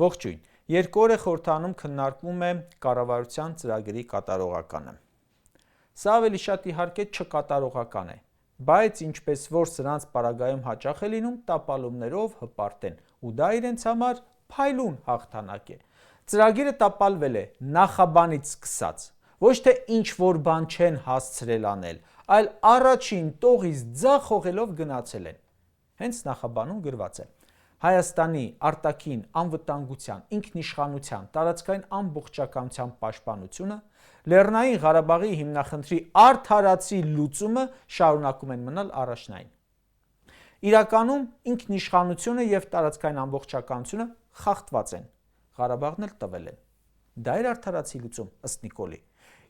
Ողջույն, երկու օր է խորհրդանում քննարկվում է կառավարության ծրագրի կատարողականը։ Սա ավելի շատ իհարկե չկատարողական է, բայց ինչպես որ սրանց պարագայում հաճախ է լինում, տապալումներով հպարտ են, ու դա իրենց համար փայլուն հաղթանակ է։ Ծրագիրը տապալվել է նախաբանից սկսած, ոչ թե ինչ որ բան չեն հասցրել անել, այլ առաջին տողից ձախ հողելով գնացել են։ Հենց նախաբանում գրված է. Հայաստանի արտաքին անվտանգության, ինքնիշխանության, տարածքային ամբողջականության պաշտպանությունը, Լեռնային Ղարաբաղի հիմնախնդրի արդարացի լուծումը շարունակում են մնալ առաջնային։ Իրականում ինքնիշխանությունը եւ տարածքային ամբողջականությունը խախտված են, Ղարաբաղն էլ տվել են։ Դա էր արդարացի լուծում ըստ Նիկոլի։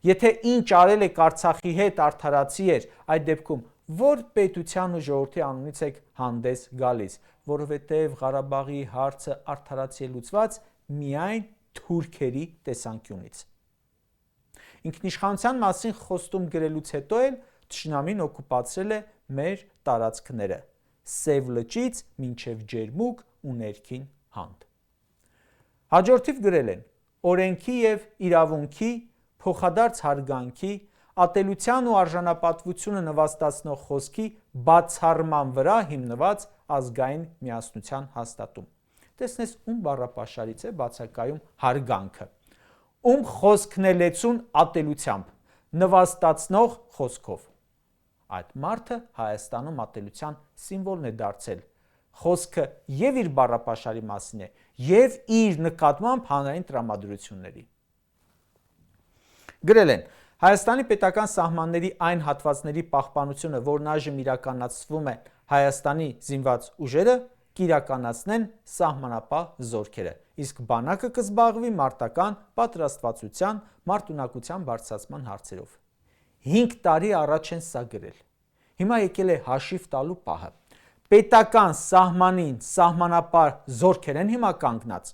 Եթե ինչ արել եք Արցախի հետ արդարացի էր, այդ դեպքում որ պետության ու ժողովրդի անունից եք հանդես գալիս, որովհետև Ղարաբաղի հարցը արդարացի է լուծված միայն թուրքերի տեսանկյունից։ Ինքնիշխանության մասին խոստում գրելուց հետո էլ թշնամին օկուպացրել է մեր տարածքները, Սև լճից մինչև Ջերմուկ ու ներքին Հանդ։ Հաջորդիվ գրել են. օրենքի եւ իրավունքի փոխադարձ հարգանքի, ատելության ու արժանապատվությունը նվաստացնող խոսքի բացառման վրա հիմնված ազգային միասնության հաստատում։ Տեսնես ում բառապաշարից է բացակայում հարգանքը, ում խոսքն է լեցուն ատելությամբ, նվաստացնող խոսքով։ Այդ մարդը Հայաստանում ատելության սիմվոլն է դարձել։ Խոսքը եւ իր բառապաշարի մասին է, եւ իր նկատմամբ հանրային տրամադրությունների։ Գրել են. Հայաստանի պետական սահմանների այն հատվածների պահպանությունը, որն այժմ իրականացվում է Հայաստանի զինված ուժերը, կիրականացնեն սահմանապահ զորքերը, իսկ բանակը կզբաղվի մարտական պատրաստվածության, մարտունակության բարձրացման հարցերով։ 5 տարի առաջ են սա գրել։ Հիմա եկել է հաշիվ տալու պահը։ Պետական սահմանին սահմանապահ զորքեր են հիմա կանգնած։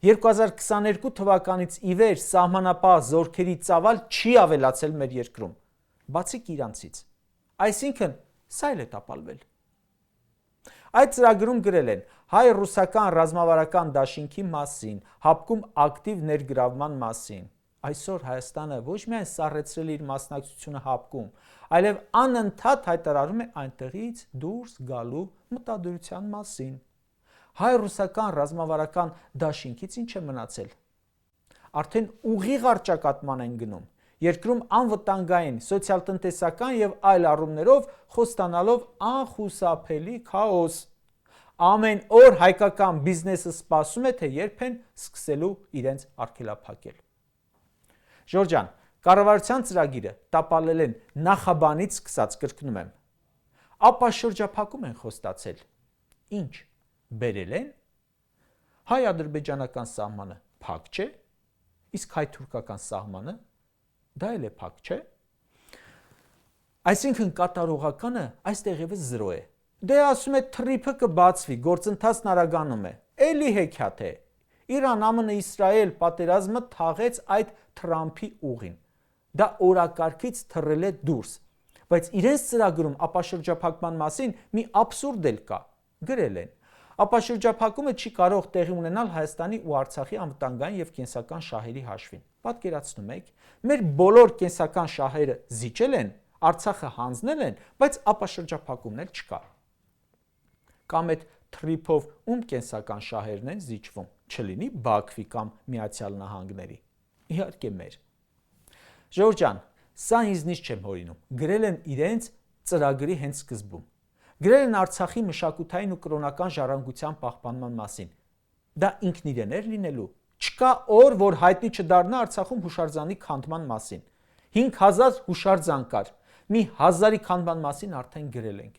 2022 թվականից ի վեր սահմանապահ զորքերի ծավալ չի ավելացել մեր երկրում, բացիկ իրանցից։ Այսինքն, սա էլ է տապալվել։ Այդ ծրագրում գրել են հայ-ռուսական ռազմավարական դաշինքի մասին, հապկում ակտիվ ներգրավման մասին։ Այսօր Հայաստանը ոչ միայն սառեցրել է իր մասնակցությունը հապկում, այլև անընդհատ հայտարարում է այնտեղից դուրս գալու մտադրության մասին։ Հայ-ռուսական ռազմավարական դաշինքից ինչ է մնացել։ Արդեն ուղիղ առճակատման են գնում, երկրում անվտանգային, սոցիալ-տնտեսական եւ այլ առումներով խոստանալով անխուսափելի քաոս։ Ամեն օր հայկական բիզնեսը սպասում է, թե երբ են սկսելու իրենց արգելափակել։ Ժորժան, կառավարության ծրագիրը տապալել են նախաբանից սկսած, կրկնում եմ։ Ապա շրջափակում են խոստացել։ Ինչ, բերել են։ Հայ-ադրբեջանական սահմանը փակ չէ, իսկ հայ-թուրքական սահմանը դա էլ է փակ, չէ։ Այսինքն կատարողականը այստեղ եւս 0 է։ Դե ասում է թրիփը կբացվի, գործընթացն արագանում է։ Էլի հեքիաթ է։ Իրան, ԱՄՆ, Իսրայել պատերազմը թաղեց այդ Թրամփի ուղին։ Դա օրակարգից թռել է դուրս։ Բայց իրենց ծրագրում ապաշրջափակման մասին մի աբսուրդ էլ կա։ Գրել են. ապաշրջափակումը չի կարող տեղի ունենալ Հայաստանի ու Արցախի անվտանգային եւ կենսական շահերի հաշվին։ Պատկերացնում եք, մեր բոլոր կենսական շահերը զիջել են, Արցախը հանձնել են, բայց ապաշրջափակումն էլ չկա։ Կամ այդ թրիփով ում կենսական շահերն են զիջվում, չլինի Բաքվի կամ Միացյալ Նահանգների։ Իհարկե մեր։ Ժորժան, սա ինձնից չեմ հորինում։ Գրել են իրենց ծրագրի հենց սկզբում։ Գրել են Արցախի մշակութային ու կրոնական ժառանգության պահպանման մասին։ Դա ինքն իրեն էր լինելու։ Չկա օր, որ հայտնի չդառնա Արցախում հուշարձանի քանդման մասին։ 5000 հուշարձան կար։ Մի 1000-ի քանդման մասին արդեն գրել ենք։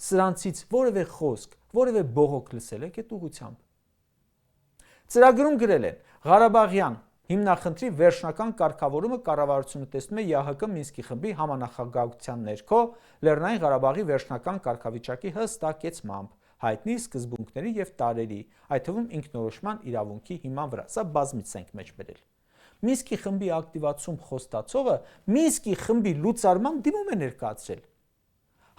Սրանցից որևէ խոսք, որևէ բողոք լսել եք այդ ուղղությամբ։ Ծրագրում գրել են Ղարաբաղյան հիմնախնդրի վերջնական կարգավորումը կառավարությունը տեսնում է ԵԱՀԿ Մինսկի խմբի համանախագահության ներքո Լեռնային Ղարաբաղի վերջնական կարգավիճակի հստակեցմամբ, հայտնի սկզբունքների եւ տարրերի, այդ թվում ինքնորոշման իրավունքի հիման վրա։ Սա բազմից ենք մեջ բերել։ Մինսկի խմբի ակտիվացում խոստացողը Մինսկի խմբի լուծարման դիմում է ներկայացրել։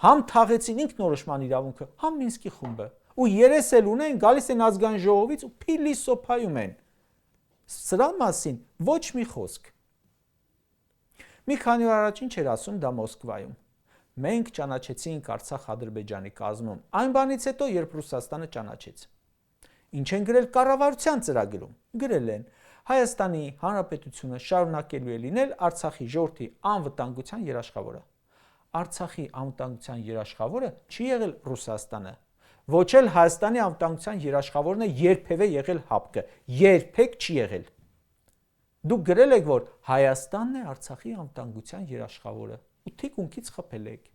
Համ թաղեցին ինքնորոշման իրավունքը, համ Մինսկի խումբը։ ու երես էլ ունեն, գալիս են ազգային ժողովից ու փիլիսոփայում են։ Սրա մասին ոչ մի խոսք։ Մի քանի օր առաջ ինչ էր ասում դա Մոսկվայում։ Մենք ճանաչեցինք Արցախ-Ադրբեջանի կազմում, այն բանից հետո, երբ Ռուսաստանը ճանաչեց։ Ինչ են գրել կառավարության ծրագրում։ Գրել են. Հայաստանի Հանրապետությունը շարունակելու է լինել Արցախի ժողովրդի անվտանգության երաշխավորը։ Արցախի անվտանգության երաշխավորը չի եղել Ռուսաստանը, ոչ էլ Հայաստանի անվտանգության երաշխավորն է երբևէ եղել ՀԱՊԿ-ը, երբեք չի եղել։ Դուք գրել եք, որ Հայաստանն է Արցախի անվտանգության երաշխավորը, ու թիկունքից խփել եք։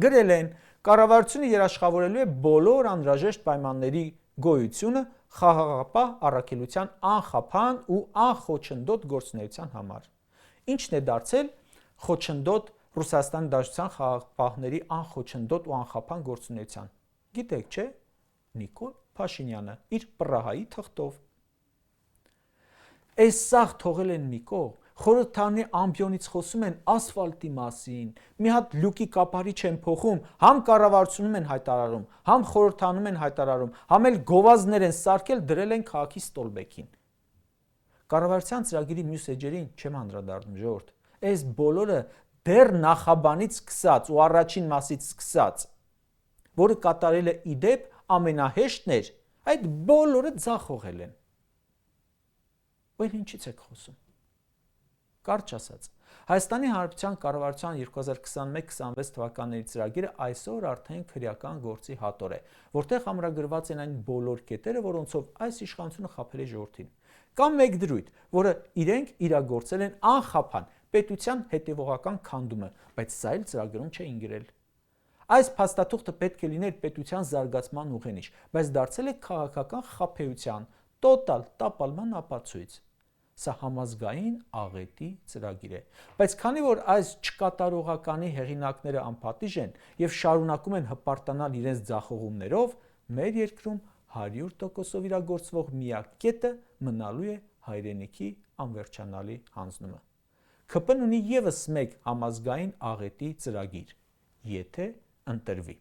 Գրել են, կառավարությունը երաշխավորելու է բոլոր անհրաժեշտ պայմանների գոյությունը խաղաղապահ առաքելության անխափան ու անխոչնդոտ գործունեության համար։ Ինչն է դարձել խոչնդոտ Ռուսաստանի Դաշնության խաղաղապահների անխոչնդոտ ու անխափան գործունեության։ Գիտեք, չէ՞, Նիկոլ Փաշինյանը իր պռահայի թղթով։ Այս սաղ թողել են մի կողմ, խորհրդարանի ամբիոնից խոսում են ասֆալտի մասին, մի հատ լուկի կապարիչ են փոխում, համ կառավարությունում են հայտարարում, համ խորհրդարանում են հայտարարում, համ էլ գովազդներ են սարքել, դրել են քաղաքի ստոլբեկին։ Կառավարության ծրագրի մյուս էջերին չեմ անդրադառնում, ժողովուրդ։ Այս բոլորը դեռ նախաբանից սկսած ու առաջին մասից սկսած, որը կատարել է իդեպ ամենահեշտն էր, այդ բոլորը ձախողել են։ Ոյ ինչից եք խոսում։ Կարճ ասած, Հայաստանի Հանրապետության կառավարության 2021-26 թվականների ծրագիրը այսօր արդեն քրեական գործի հատոր է, որտեղ ամրագրված են այն բոլոր կետերը, որոնցով այս իշխանությունը խաբել է ժողովրդին։ Կամ մեկ դրույթ, որը իրենք իրագործել են անխափան պետության հետևողական քանդումը, բայց սա էլ ծրագրում չէին գրել։ Այս փաստաթուղթը պետք է լիներ պետության զարգացման ուղենիշ, բայց դարձել է քաղաքական խաբեության, տոտալ տապալման ապացույց։ Սա համազգային աղետի ծրագիր է, բայց քանի որ այս չկատարողականի հեղինակները անպատիժ են եւ շարունակում են հպարտանալ իրենց ձախողումներով, մեր երկրում 100%-ով իրագործվող միակ կետը մնալու է հայրենիքի անվերջանալի հանձնումը։ ՔՊ-ն ունի եւս մեկ համազգային աղետի ծրագիր, եթե ընտրվի։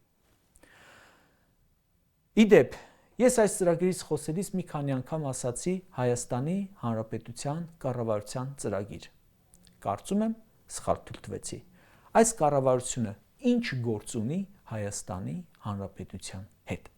Իդեպ, ես այս ծրագրից խոսելիս մի քանի անգամ ասացի Հայաստանի Հանրապետության կառավարության ծրագիր։ Կարծում եմ, սխալ թույլտվեցի։ Այս կառավարությունը ինչ գործ ունի Հայաստանի Հանրապետության հետ։